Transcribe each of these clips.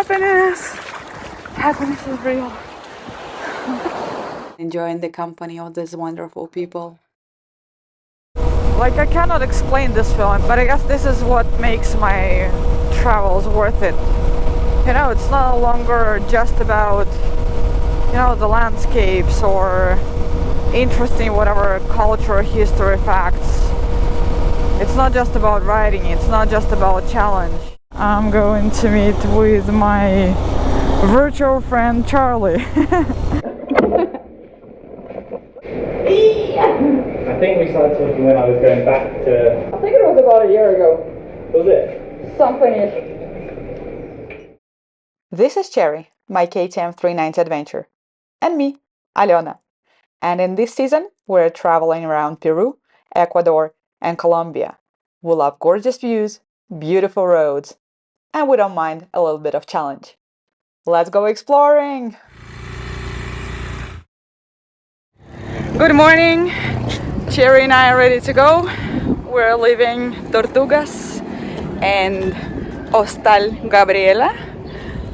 Happiness! Happiness is real. Enjoying the company of these wonderful people. Like, I cannot explain this feeling, but I guess this is what makes my travels worth it. You know, it's no longer just about, you know, the landscapes or interesting whatever culture, history, facts. It's not just about riding, it's not just about challenge. I'm going to meet with my virtual friend Charlie. I think we started talking when I was going back to... I think it was about a year ago. Was it? Something-ish. This is Cherry, my KTM 390 adventure. And me, Aliona. And in this season, we're traveling around Peru, Ecuador, and Colombia. We love gorgeous views, beautiful roads, and we don't mind a little bit of challenge. Let's go exploring! Good morning! Cherry and I are ready to go. We're leaving Tortugas and Hostal Gabriela.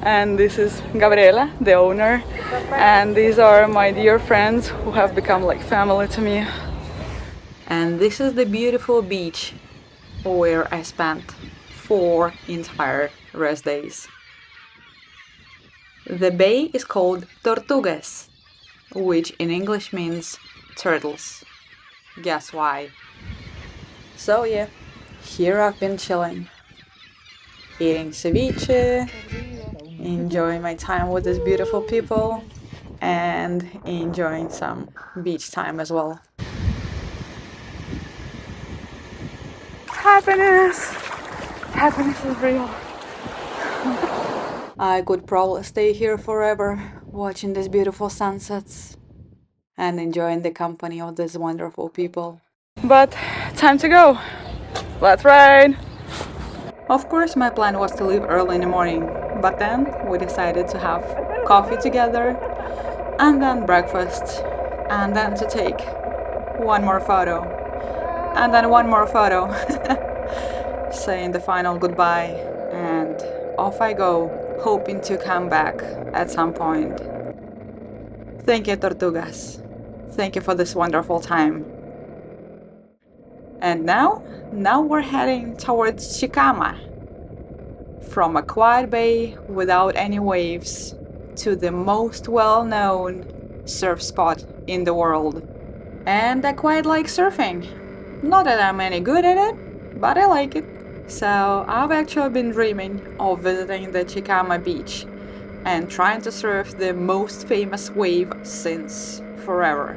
And this is Gabriela, the owner. And these are my dear friends who have become like family to me. And this is the beautiful beach where I spent 4 entire rest days. The bay is called Tortugas, which in English means turtles. Guess why? So yeah, here I've been chilling, eating ceviche, enjoying my time with these beautiful people, and enjoying some beach time as well. Happiness! Happiness is real. I could probably stay here forever, watching these beautiful sunsets and enjoying the company of these wonderful people. But time to go. Let's ride! Of course, my plan was to leave early in the morning, but then we decided to have coffee together, and then breakfast, and then to take one more photo, and then one more photo, saying the final goodbye, and off I go, hoping to come back at some point. Thank you, Tortugas. Thank you for this wonderful time. And now we're heading towards Chicama. From a quiet bay without any waves to the most well-known surf spot in the world. And I quite like surfing. Not that I'm any good at it, but I like it. So I've actually been dreaming of visiting the Chicama Beach and trying to surf the most famous wave since forever.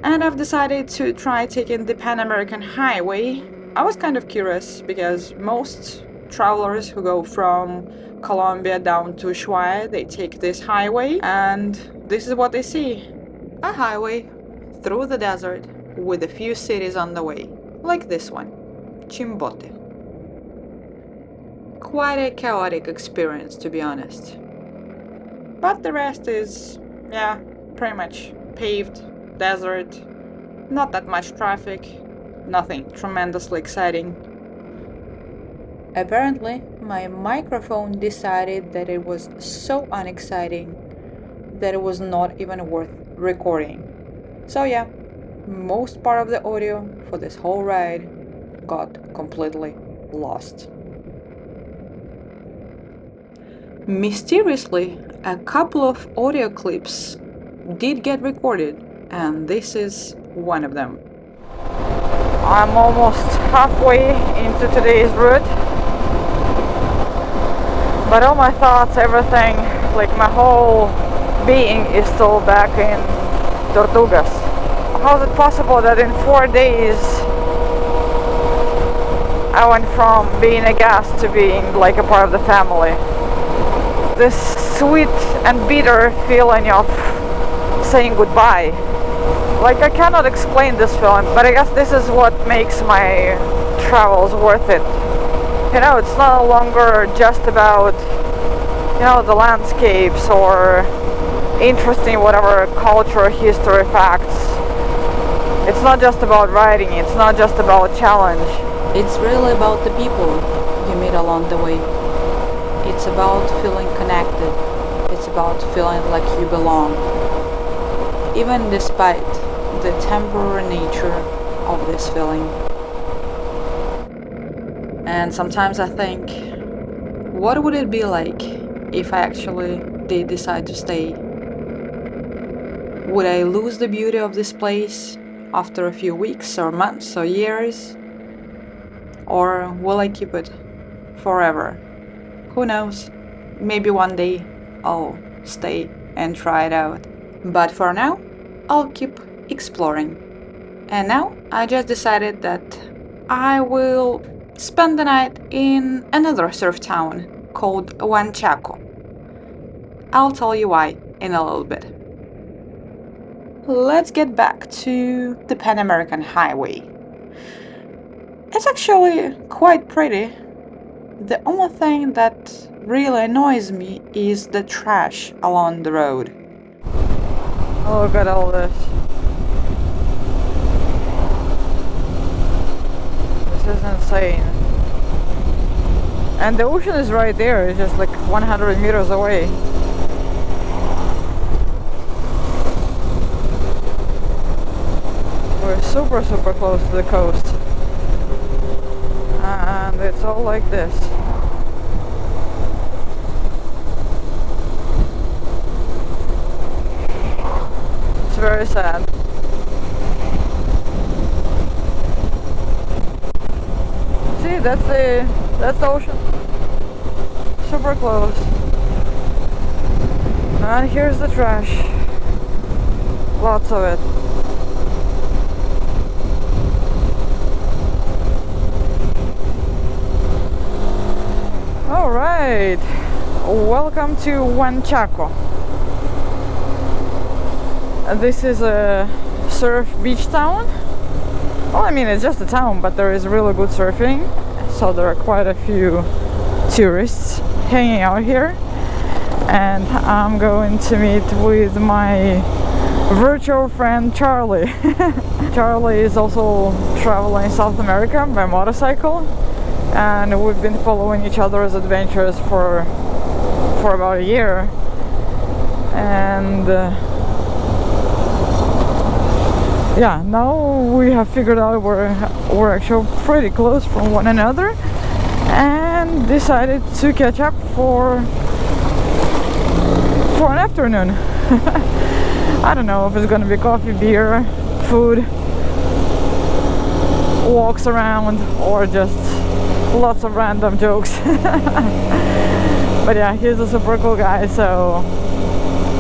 And I've decided to try taking the Pan American Highway. I was kind of curious because most travelers who go from Colombia down to Ushuaia, they take this highway, and this is what they see. A highway through the desert with a few cities on the way, like this one, Chimbote. Quite a chaotic experience, to be honest. But the rest is, yeah, pretty much paved, desert, not that much traffic, nothing tremendously exciting. Apparently, my microphone decided that it was so unexciting that it was not even worth recording. So yeah, most part of the audio for this whole ride got completely lost. Mysteriously, a couple of audio clips did get recorded, and this is one of them. I'm almost halfway into today's route, but all my thoughts, everything, like my whole being is still back in Tortugas. How is it possible that in 4 days I went from being a guest to being like a part of the family? This sweet and bitter feeling of saying goodbye. Like, I cannot explain this feeling, but I guess this is what makes my travels worth it. You know, it's no longer just about, you know, the landscapes or interesting whatever culture, history, facts. It's not just about riding, it's not just about challenge. It's really about the people you meet along the way. It's about feeling connected connected. It's about feeling like you belong, even despite the temporary nature of this feeling. And sometimes I think, what would it be like if I actually did decide to stay? Would I lose the beauty of this place after a few weeks or months or years? Or will I keep it forever? Who knows? Maybe one day I'll stay and try it out. But for now, I'll keep exploring. And now I just decided that I will spend the night in another surf town called Huanchaco. I'll tell you why in a little bit. Let's get back to the Pan American Highway. It's actually quite pretty. The only thing that really annoys me is the trash along the road. Look at all this. This is insane. And the ocean is right there, it's just like 100 meters away. We're super close to the coast. And it's all like this. It's very sad. See, that's the ocean. Super close. And here's the trash. Lots of it. Alright, welcome to Huanchaco. This is a surf beach town. Well, I mean, it's just a town, but there is really good surfing. So there are quite a few tourists hanging out here. And I'm going to meet with my virtual friend Charlie. Charlie is also traveling South America by motorcycle. And we've been following each other's adventures for about a year, and yeah, now we have figured out we're actually pretty close from one another, and decided to catch up for an afternoon. I don't know if it's gonna be coffee, beer, food, walks around, or just lots of random jokes. But yeah, he's a super cool guy, so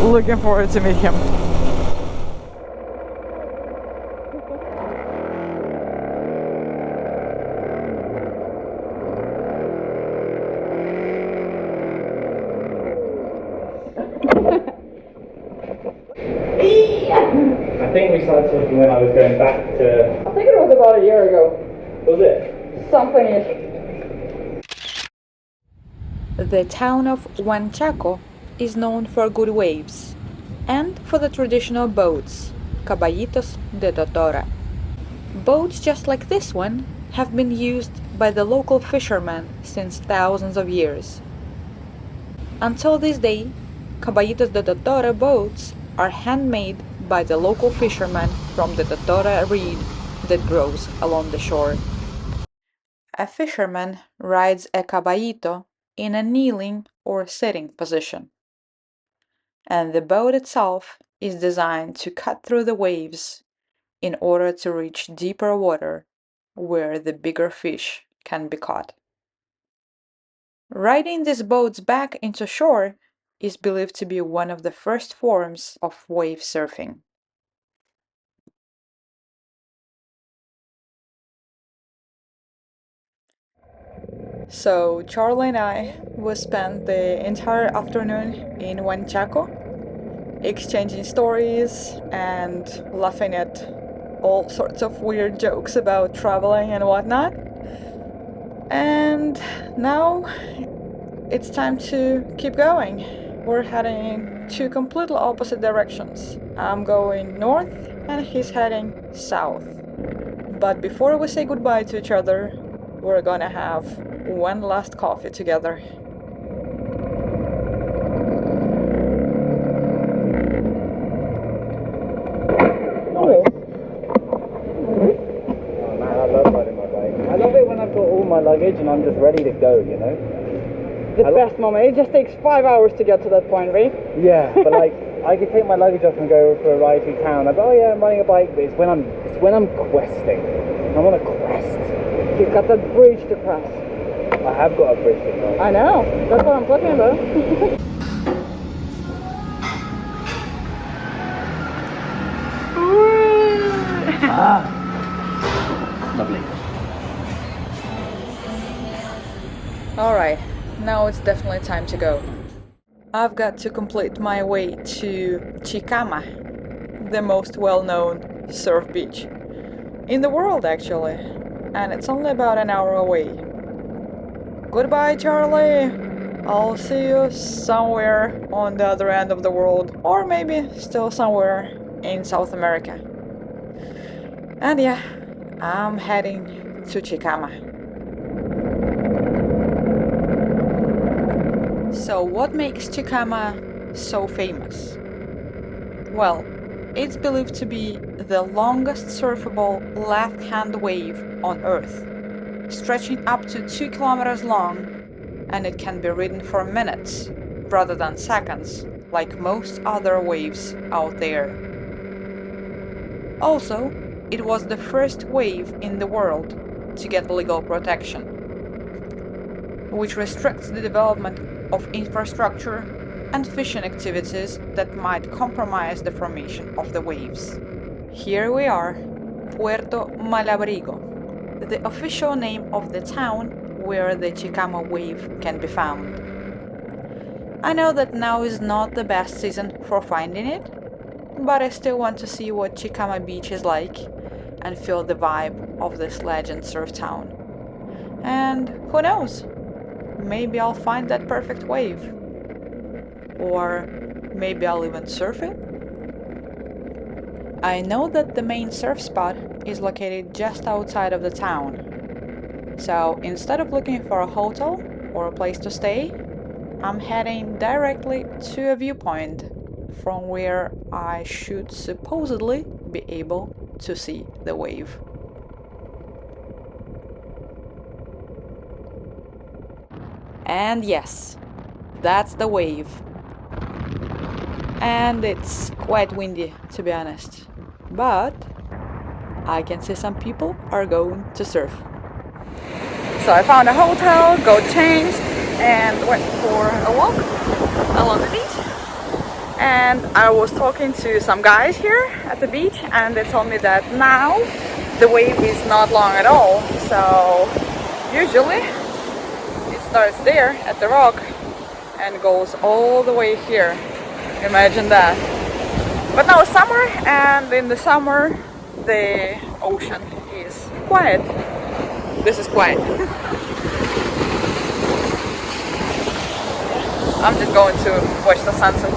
looking forward to meet him. I think we started talking when I was going back to... I think it was about a year ago. Was it? Something-ish. The town of Huanchaco is known for good waves and for the traditional boats, caballitos de totora. Boats just like this one have been used by the local fishermen since thousands of years. Until this day, caballitos de totora boats are handmade by the local fishermen from the totora reed that grows along the shore. A fisherman rides a caballito in a kneeling or sitting position, and the boat itself is designed to cut through the waves in order to reach deeper water where the bigger fish can be caught. Riding these boats back into shore is believed to be one of the first forms of wave surfing. So Charlie and I will spend the entire afternoon in Huanchaco, exchanging stories and laughing at all sorts of weird jokes about traveling and whatnot. And now it's time to keep going. We're heading in two completely opposite directions. I'm going north and he's heading south. But before we say goodbye to each other, we're gonna have one last coffee together. luggage and I'm just ready to go, you know? The best moment. It just takes 5 hours to get to that point, right? Yeah, but like, I could take my luggage off and go for a ride through town. I'd be, oh yeah, I'm riding a bike, but it's when I'm questing. I'm on a quest. You've got that bridge to cross. I have got a bridge to cross. I know. That's what I'm talking about. Lovely. Alright, now it's definitely time to go. I've got to complete my way to Chicama, the most well-known surf beach in the world actually, and it's only about an hour away. Goodbye, Charlie! I'll see you somewhere on the other end of the world, or maybe still somewhere in South America. And yeah, I'm heading to Chicama. So what makes Chicama so famous? Well, it's believed to be the longest surfable left-hand wave on Earth, stretching up to 2 kilometers long, and it can be ridden for minutes rather than seconds, like most other waves out there. Also, it was the first wave in the world to get legal protection, which restricts the development of infrastructure and fishing activities that might compromise the formation of the waves. Here we are, Puerto Malabrigo, the official name of the town where the Chicama wave can be found. I know that now is not the best season for finding it, but I still want to see what Chicama Beach is like and feel the vibe of this legend surf town. And who knows? Maybe I'll find that perfect wave. Or maybe I'll even surf it. I know that the main surf spot is located just outside of the town. So instead of looking for a hotel or a place to stay, I'm heading directly to a viewpoint from where I should supposedly be able to see the wave. And yes, that's the wave. And it's quite windy, to be honest. But I can see some people are going to surf. So I found a hotel, got changed, and went for a walk along the beach. And I was talking to some guys here at the beach, and they told me that now the wave is not long at all. So usually it starts there at the rock and goes all the way here. Imagine that. But now it's summer, and in the summer the ocean is quiet. This is quiet. I'm just going to watch the sunset.